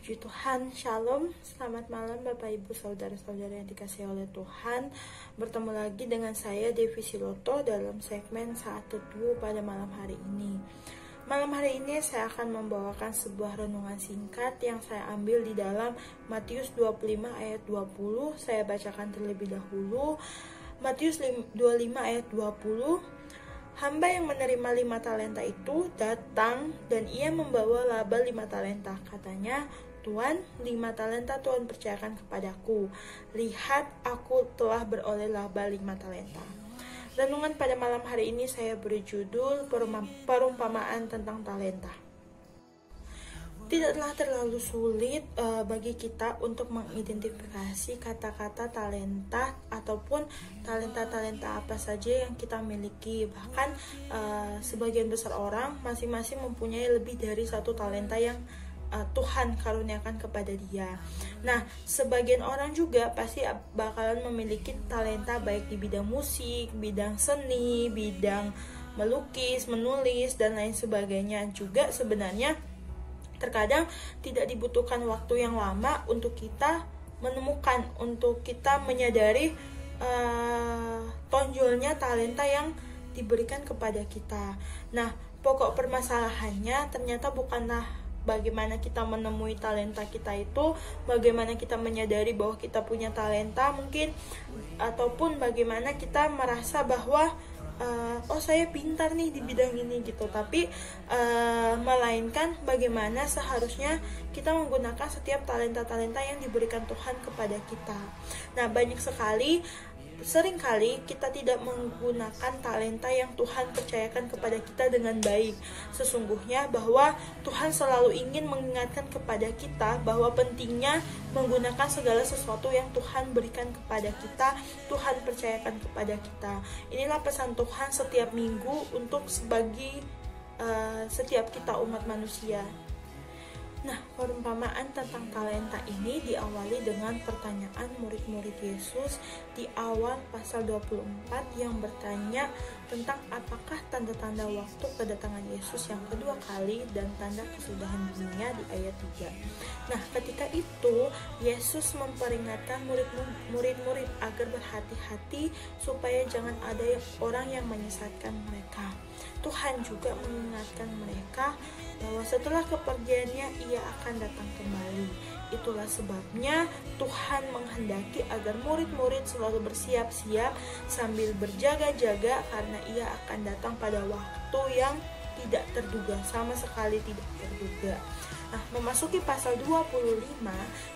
Puji Tuhan, Shalom, selamat malam Bapak Ibu Saudara-saudara yang dikasihi oleh Tuhan. Bertemu lagi dengan saya Devi Siloto dalam segmen Saat Teduh pada malam hari ini. Malam hari ini saya akan membawakan sebuah renungan singkat yang saya ambil di dalam Matius 25 ayat 20. Saya bacakan terlebih dahulu. Matius 25 ayat 20. Hamba yang menerima 5 talenta itu datang dan ia membawa laba 5 talenta. Katanya, Tuan, 5 talenta Tuhan percayakan kepadaku. Lihat, aku telah beroleh laba 5 talenta. Renungan pada malam hari ini saya beri judul perumpamaan tentang talenta. Tidaklah terlalu sulit bagi kita untuk mengidentifikasi kata-kata talenta ataupun talenta-talenta apa saja yang kita miliki. Bahkan sebagian besar orang masing-masing mempunyai lebih dari 1 talenta yang Tuhan karuniakan kepada dia. Nah, sebagian orang juga pasti bakalan memiliki talenta baik di bidang musik, bidang seni, bidang melukis, menulis, dan lain sebagainya. Juga sebenarnya terkadang tidak dibutuhkan waktu yang lama untuk kita menemukan, untuk kita menyadari tonjolnya talenta yang diberikan kepada kita. Nah, pokok permasalahannya ternyata bukanlah bagaimana kita menemui talenta kita itu, bagaimana kita menyadari bahwa kita punya talenta mungkin, ataupun bagaimana kita merasa bahwa oh saya pintar nih di bidang ini gitu, tapi melainkan bagaimana seharusnya kita menggunakan setiap talenta-talenta yang diberikan Tuhan kepada kita. Nah, seringkali kita tidak menggunakan talenta yang Tuhan percayakan kepada kita dengan baik. Sesungguhnya bahwa Tuhan selalu ingin mengingatkan kepada kita bahwa pentingnya menggunakan segala sesuatu yang Tuhan berikan kepada kita, Tuhan percayakan kepada kita. Inilah pesan Tuhan setiap minggu untuk bagi setiap kita umat manusia. Nah, perumpamaan tentang talenta ini diawali dengan pertanyaan murid-murid Yesus di awal pasal 24 yang bertanya tentang apakah tanda-tanda waktu kedatangan Yesus yang kedua kali dan tanda kesudahan dunia di ayat 3. Nah, ketika itu Yesus memperingatkan murid-murid agar berhati-hati supaya jangan ada orang yang menyesatkan mereka. Tuhan juga mengingatkan mereka bahwa setelah kepergiannya ia akan datang kembali. Itulah sebabnya Tuhan menghendaki agar murid-murid selalu bersiap-siap sambil berjaga-jaga karena ia akan datang pada waktu yang tidak terduga, sama sekali tidak terduga. Nah, memasuki pasal 25,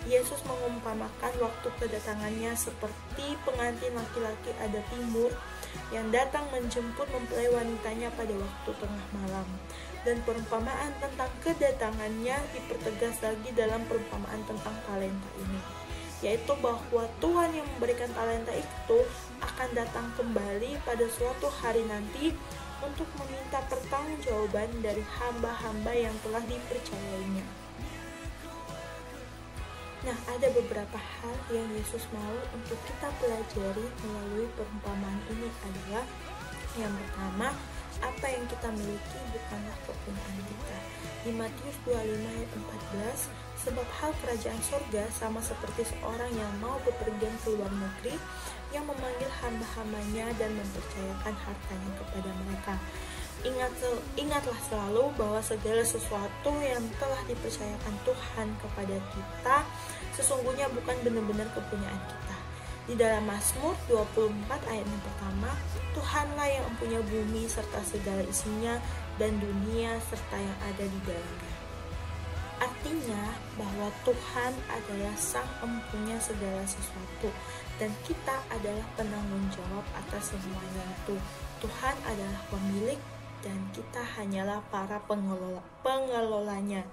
Yesus mengumpamakan waktu kedatangannya seperti pengantin laki-laki adat timur yang datang menjemput mempelai wanitanya pada waktu tengah malam. Dan perumpamaan tentang kedatangannya dipertegas lagi dalam perumpamaan tentang talenta ini, yaitu bahwa Tuhan yang memberikan talenta itu akan datang kembali pada suatu hari nanti untuk meminta pertanggungjawaban dari hamba-hamba yang telah dipercayainya. Nah, ada beberapa hal yang Yesus mau untuk kita pelajari melalui perumpamaan ini adalah yang pertama, apa yang kita miliki bukanlah kepunyaan kita. Di Matius 25 ayat 14, sebab hal kerajaan surga sama seperti seorang yang mau bepergian ke luar negeri, yang memanggil hamba-hambanya dan mempercayakan hartanya kepada mereka. Ingatlah selalu bahwa segala sesuatu yang telah dipercayakan Tuhan kepada kita sesungguhnya bukan benar-benar kepunyaan kita. Di dalam Mazmur 24 ayat yang pertama, Tuhanlah yang mempunyai bumi serta segala isinya dan dunia serta yang ada di dalamnya. Artinya bahwa Tuhan adalah sang empunya segala sesuatu dan kita adalah penanggung jawab atas semuanya itu. Tuhan adalah pemilik dan kita hanyalah para pengelolanya.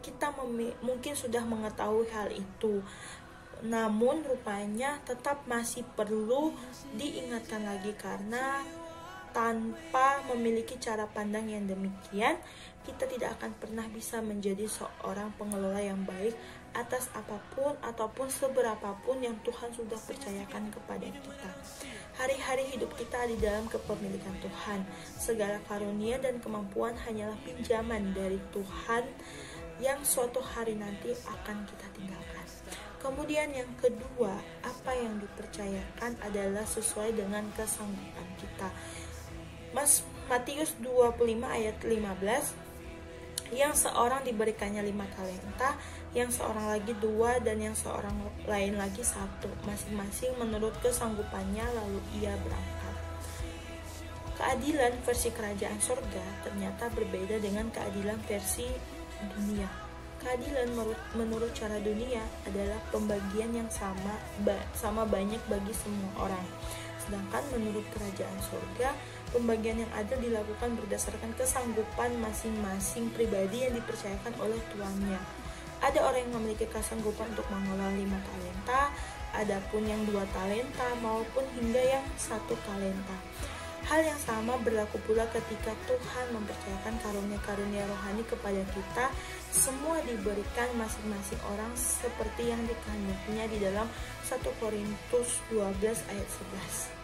Kita mungkin sudah mengetahui hal itu, namun rupanya tetap masih perlu diingatkan lagi karena tanpa memiliki cara pandang yang demikian, kita tidak akan pernah bisa menjadi seorang pengelola yang baik atas apapun ataupun seberapapun yang Tuhan sudah percayakan kepada kita. Hari-hari hidup kita di dalam kepemilikan Tuhan. Segala karunia dan kemampuan hanyalah pinjaman dari Tuhan yang suatu hari nanti akan kita tinggalkan. Kemudian yang kedua, apa yang dipercayakan adalah sesuai dengan kesanggupan kita. Matius 25 ayat 15, yang seorang diberikannya 5 talenta, yang seorang lagi 2, dan yang seorang lain lagi 1, masing-masing menurut kesanggupannya, lalu ia berangkat. Keadilan versi kerajaan surga ternyata berbeda dengan keadilan versi dunia. Keadilan menurut cara dunia adalah pembagian yang sama banyak bagi semua orang. Sedangkan menurut kerajaan surga, pembagian yang adil dilakukan berdasarkan kesanggupan masing-masing pribadi yang dipercayakan oleh tuannya. Ada orang yang memiliki kesanggupan untuk mengelola 5 talenta, adapun yang 2 talenta maupun hingga yang 1 talenta. Hal yang sama berlaku pula ketika Tuhan mempercayakan karunia-karunia rohani kepada kita. Semua diberikan masing-masing orang seperti yang dikehendakinya di dalam 1 Korintus 12 ayat 11.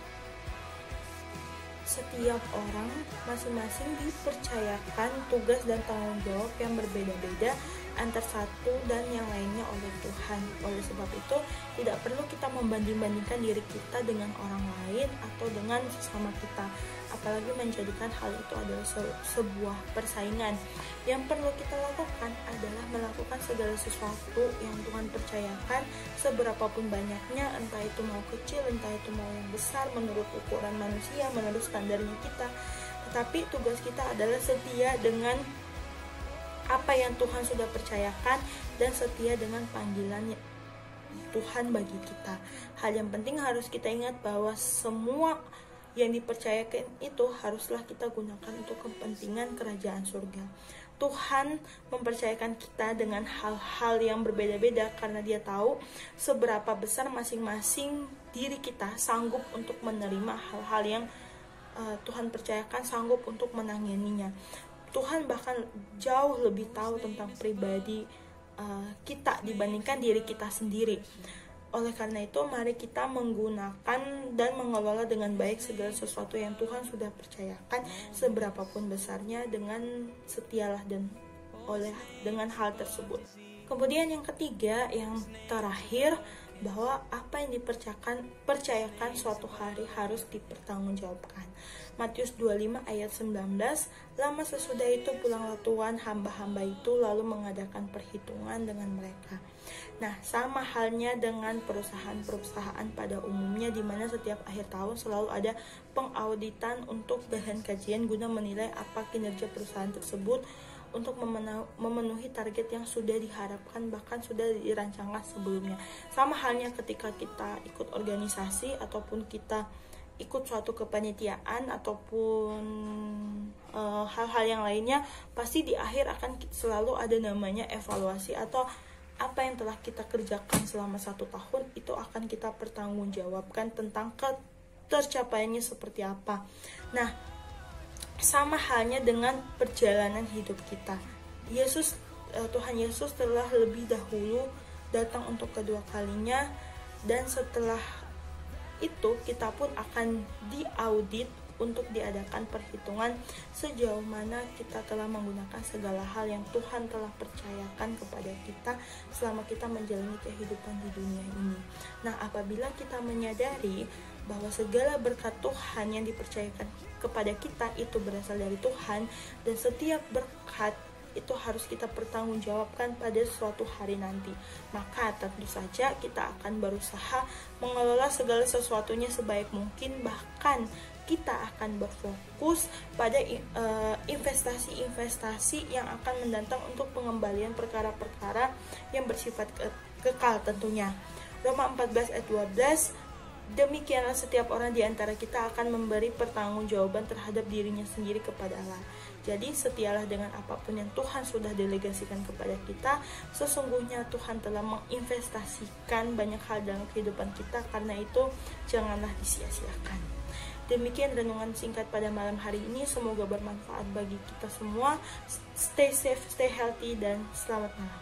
Setiap orang masing-masing dipercayakan tugas dan tanggung jawab yang berbeda-beda antar satu dan yang lainnya oleh Tuhan. Oleh sebab itu, tidak perlu kita membanding-bandingkan diri kita dengan orang lain atau dengan sesama kita, apalagi menjadikan hal itu adalah sebuah persaingan. Yang perlu kita lakukan adalah melakukan segala sesuatu yang Tuhan percayakan, seberapapun banyaknya, entah itu mau kecil, entah itu mau yang besar, menurut ukuran manusia, menurut standarnya kita. Tetapi tugas kita adalah setia dengan apa yang Tuhan sudah percayakan dan setia dengan panggilan Tuhan bagi kita. Hal yang penting harus kita ingat bahwa semua yang dipercayakan itu haruslah kita gunakan untuk kepentingan kerajaan surga. Tuhan mempercayakan kita dengan hal-hal yang berbeda-beda karena Dia tahu seberapa besar masing-masing diri kita sanggup untuk menerima hal-hal yang Tuhan percayakan, sanggup untuk menanganinya. Tuhan bahkan jauh lebih tahu tentang pribadi kita dibandingkan diri kita sendiri. Oleh karena itu, mari kita menggunakan dan mengelola dengan baik segala sesuatu yang Tuhan sudah percayakan, seberapapun besarnya, dengan setialah dengan hal tersebut. Kemudian yang ketiga, yang terakhir, bahwa apa yang dipercayakan suatu hari harus dipertanggungjawabkan. Matius 25 ayat 19, lama sesudah itu pulanglah tuan hamba-hamba itu lalu mengadakan perhitungan dengan mereka. Nah, sama halnya dengan perusahaan-perusahaan pada umumnya, di mana setiap akhir tahun selalu ada pengauditan untuk bahan kajian guna menilai apa kinerja perusahaan tersebut untuk memenuhi target yang sudah diharapkan, bahkan sudah dirancangkan sebelumnya. Sama halnya ketika kita ikut organisasi ataupun kita ikut suatu kepanitiaan ataupun hal-hal yang lainnya, pasti di akhir akan selalu ada namanya evaluasi, atau apa yang telah kita kerjakan selama 1 tahun itu akan kita pertanggungjawabkan tentang tercapaiannya seperti apa. Nah, sama halnya dengan perjalanan hidup kita. Tuhan Yesus telah lebih dahulu datang untuk kedua kalinya, dan setelah itu kita pun akan diaudit untuk diadakan perhitungan sejauh mana kita telah menggunakan segala hal yang Tuhan telah percayakan kepada kita selama kita menjalani kehidupan di dunia ini. Nah, apabila kita menyadari bahwa segala berkat Tuhan yang dipercayakan kepada kita itu berasal dari Tuhan, dan setiap berkat itu harus kita pertanggungjawabkan pada suatu hari nanti, maka tentu saja kita akan berusaha mengelola segala sesuatunya sebaik mungkin. Bahkan kita akan berfokus pada investasi-investasi yang akan mendatang untuk pengembalian perkara-perkara yang bersifat kekal tentunya. Roma 14 ayat 12, demikianlah setiap orang di antara kita akan memberi pertanggungjawaban terhadap dirinya sendiri kepada Allah. Jadi setialah dengan apapun yang Tuhan sudah delegasikan kepada kita. Sesungguhnya Tuhan telah menginvestasikan banyak hal dalam kehidupan kita, karena itu janganlah disia-siakan. Demikian renungan singkat pada malam hari ini. Semoga bermanfaat bagi kita semua. Stay safe, stay healthy, dan selamat malam.